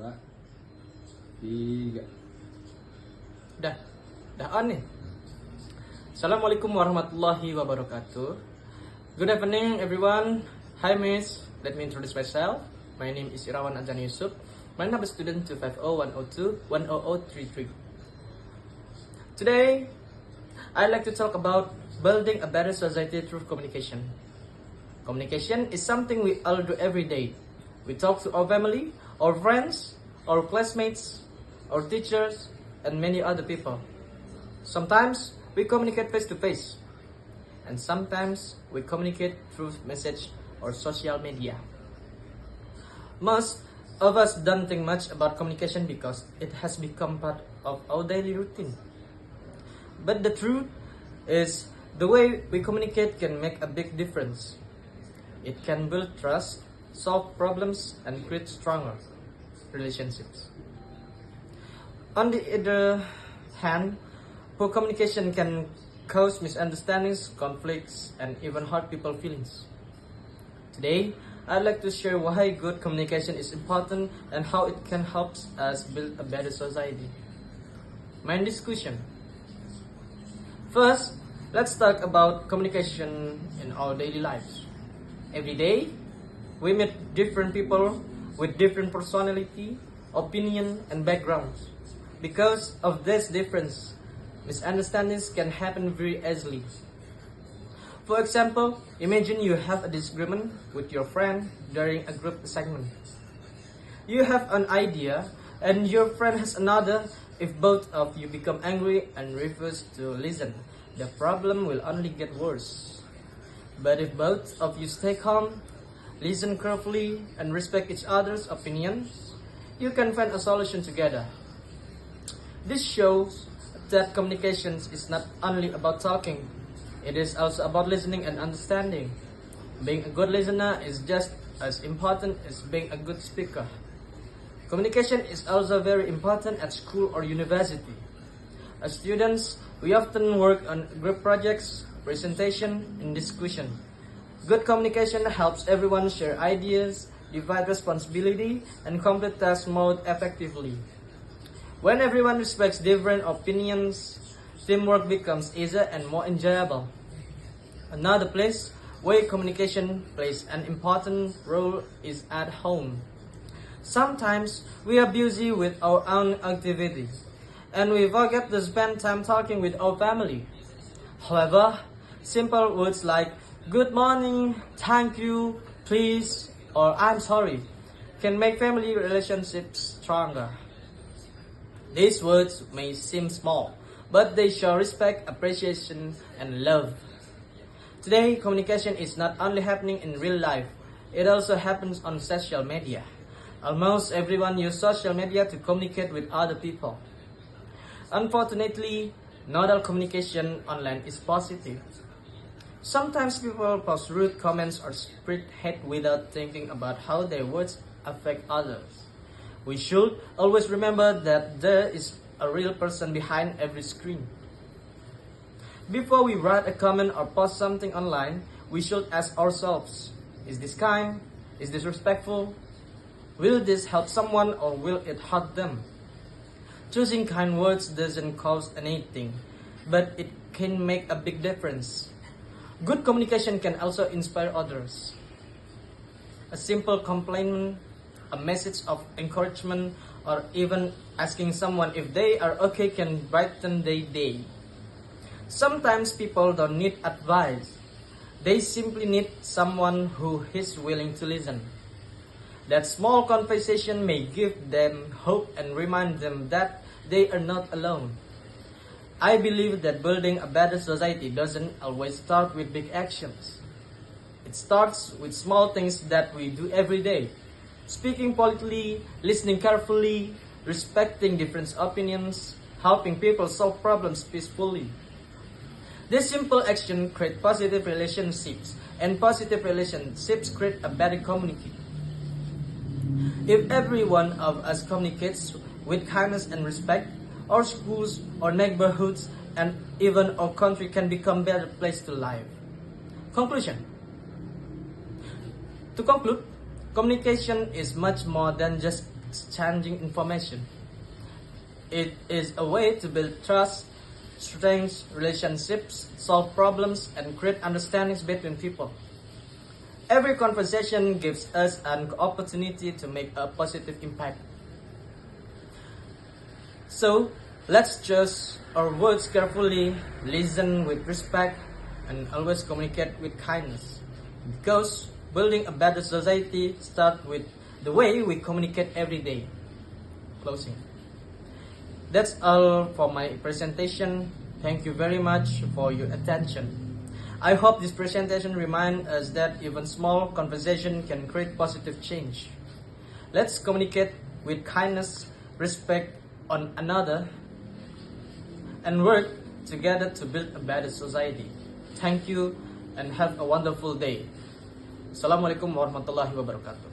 2, 3. Dah on nih. Assalamualaikum warahmatullahi wabarakatuh. Good evening everyone. Hi miss, let me introduce myself. My name is Irawan ADZANI Yusup. My number student 250-102-10033. Today, I'd like to talk about building a better society through communication. Communication is something we all do every day. We talk to our family, our friends, our classmates, our teachers, and many other people. Sometimes we communicate face to face, and sometimes we communicate through message or social media. Most of us don't think much about communication because it has become part of our daily routine. But the truth is, the way we communicate can make a big difference. It can build trust, solve problems, and create stronger relationships. On the other hand, poor communication can cause misunderstandings, conflicts, and even hurt people's feelings. Today, I'd like to share why good communication is important and how it can help us build a better society. Main discussion. First, let's talk about communication in our daily lives. Every day, we meet different people with different personality, opinion, and backgrounds. Because of this difference, misunderstandings can happen very easily. For example, imagine you have a disagreement with your friend during a group assignment. You have an idea and your friend has another. If both of you become angry and refuse to listen, the problem will only get worse. But if both of you stay calm, listen carefully, and respect each other's opinions, you can find a solution together. This shows that communication is not only about talking, it is also about listening and understanding. Being a good listener is just as important as being a good speaker. Communication is also very important at school or university. As students, we often work on group projects, presentation, and discussion. Good communication helps everyone share ideas, divide responsibility, and complete tasks more effectively. When everyone respects different opinions, teamwork becomes easier and more enjoyable. Another place where communication plays an important role is at home. Sometimes we are busy with our own activities, and we forget to spend time talking with our family. However, simple words like good morning, thank you, please, or I'm sorry can make family relationships stronger. These words may seem small, but they show respect, appreciation, and love. Today, communication is not only happening in real life, it also happens on social media. Almost everyone uses social media to communicate with other people. Unfortunately, not all communication online is positive. Sometimes people post rude comments or spread hate without thinking about how their words affect others. We should always remember that there is a real person behind every screen. Before we write a comment or post something online, we should ask ourselves, is this kind? Is this respectful? Will this help someone or will it hurt them? Choosing kind words doesn't cost anything, but it can make a big difference. Good communication can also inspire others. A simple compliment, a message of encouragement, or even asking someone if they are okay can brighten their day. Sometimes people don't need advice. They simply need someone who is willing to listen. That small conversation may give them hope and remind them that they are not alone. I believe that building a better society doesn't always start with big actions. It starts with small things that we do every day. Speaking politely, listening carefully, respecting different opinions, helping people solve problems peacefully. This simple action creates positive relationships, and positive relationships create a better community. If every one of us communicates with kindness and respect, our schools, our neighborhoods, and even our country can become a better place to live. Conclusion. To conclude, communication is much more than just exchanging information. It is a way to build trust, strengthen relationships, solve problems, and create understandings between people. Every conversation gives us an opportunity to make a positive impact. So, let's choose our words carefully, listen with respect, and always communicate with kindness. Because building a better society starts with the way we communicate every day. Closing. That's all for my presentation. Thank you very much for your attention. I hope this presentation reminds us that even small conversation can create positive change. Let's communicate with kindness, respect on another, and work together to build a better society. Thank you and have a wonderful day. Assalamualaikum warahmatullahi wabarakatuh.